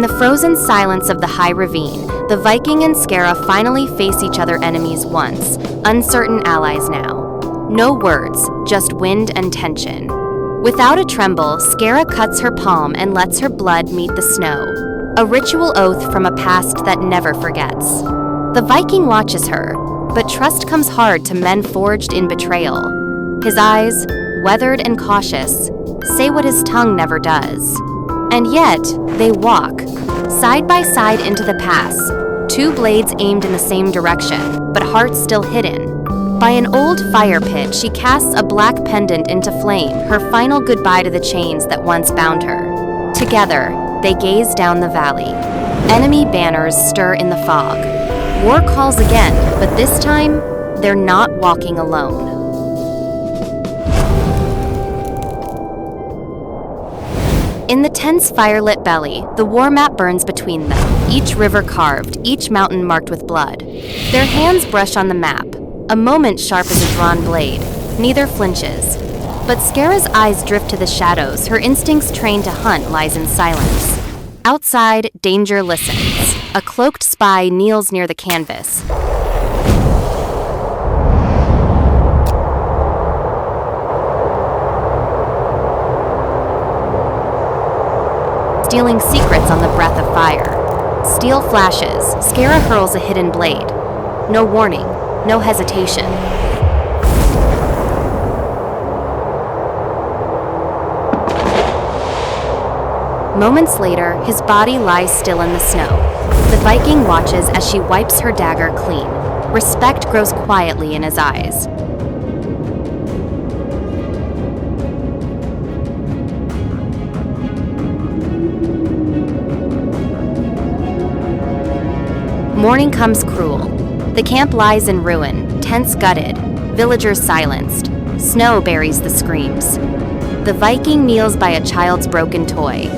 the frozen silence of the high ravine, the Viking and Skara finally face each other, enemies once, uncertain allies now. No words, just wind and tension. Without a tremble, Skara cuts her palm and lets her blood meet the snow, a ritual oath from a past that never forgets. The Viking watches her, but trust comes hard to men forged in betrayal. His eyes, weathered and cautious, say what his tongue never does. And yet, they walk, side by side into the pass, two blades aimed in the same direction, but hearts still hidden. By an old fire pit, she casts a black pendant into flame, her final goodbye to the chains that once bound her. Together, they gaze down the valley. Enemy banners stir in the fog. War calls again, but this time, they're not walking alone. In the tense fire-lit belly, the war map burns between them, each river carved, each mountain marked with blood. Their hands brush on the map, a moment sharp as a drawn blade. Neither flinches. But Skara's eyes drift to the shadows, her instincts trained to hunt lies in silence. Outside, danger listens. A cloaked spy kneels near the canvas. Stealing secrets on the breath of fire. Steel flashes, Skara hurls a hidden blade. No warning, no hesitation. Moments later, his body lies still in the snow. The Viking watches as she wipes her dagger clean. Respect grows quietly in his eyes. Morning comes cruel. The camp lies in ruin, tents gutted, villagers silenced. Snow buries the screams. The Viking kneels by a child's broken toy.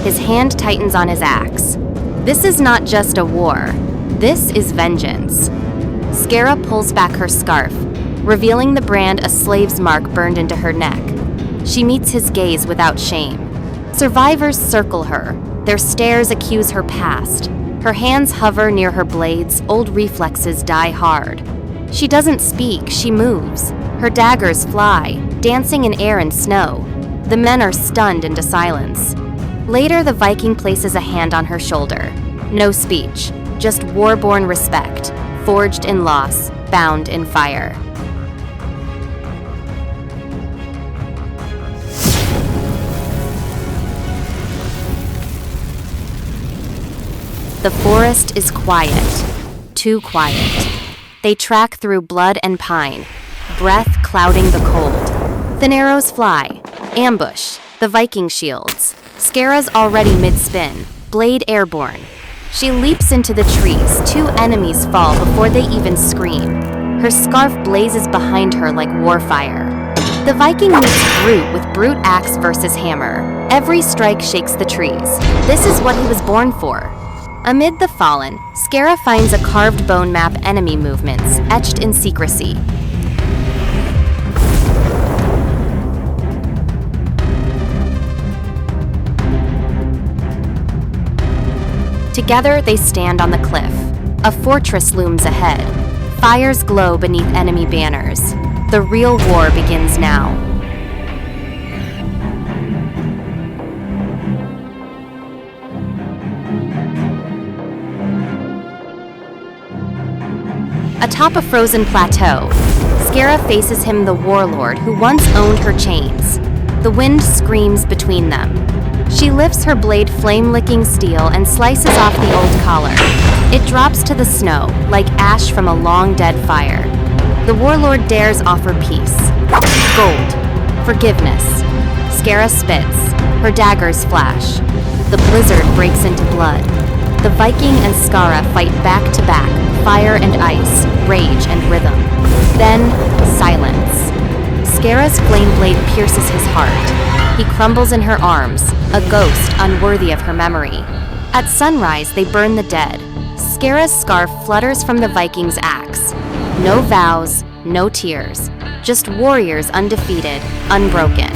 His hand tightens on his axe. This is not just a war. This is vengeance. Skara pulls back her scarf, revealing the brand, a slave's mark burned into her neck. She meets his gaze without shame. Survivors circle her. Their stares accuse her past. Her hands hover near her blades, old reflexes die hard. She doesn't speak, she moves. Her daggers fly, dancing in air and snow. The men are stunned into silence. Later, the Viking places a hand on her shoulder. No speech, just war-born respect, forged in loss, bound in fire. The forest is quiet, too quiet. They track through blood and pine, breath clouding the cold. Thin arrows fly, ambush, the Viking shields. Skara's already mid-spin, blade airborne. She leaps into the trees, two enemies fall before they even scream. Her scarf blazes behind her like warfire. The Viking meets brute with brute axe versus hammer. Every strike shakes the trees. This is what he was born for. Amid the fallen, Skara finds a carved bone map, enemy movements, etched in secrecy. Together, they stand on the cliff. A fortress looms ahead. Fires glow beneath enemy banners. The real war begins now. Atop a frozen plateau, Skara faces him, the warlord who once owned her chains. The wind screams between them. She lifts her blade, flame-licking steel, and slices off the old collar. It drops to the snow, like ash from a long-dead fire. The warlord dares offer peace. Gold. Forgiveness. Skara spits. Her daggers flash. The blizzard breaks into blood. The Viking and Skara fight back to back, fire and ice, rage and rhythm. Then, silence. Skara's flame blade pierces his heart. He crumbles in her arms, a ghost unworthy of her memory. At sunrise, they burn the dead. Skara's scarf flutters from the Viking's axe. No vows, no tears, just warriors undefeated, unbroken.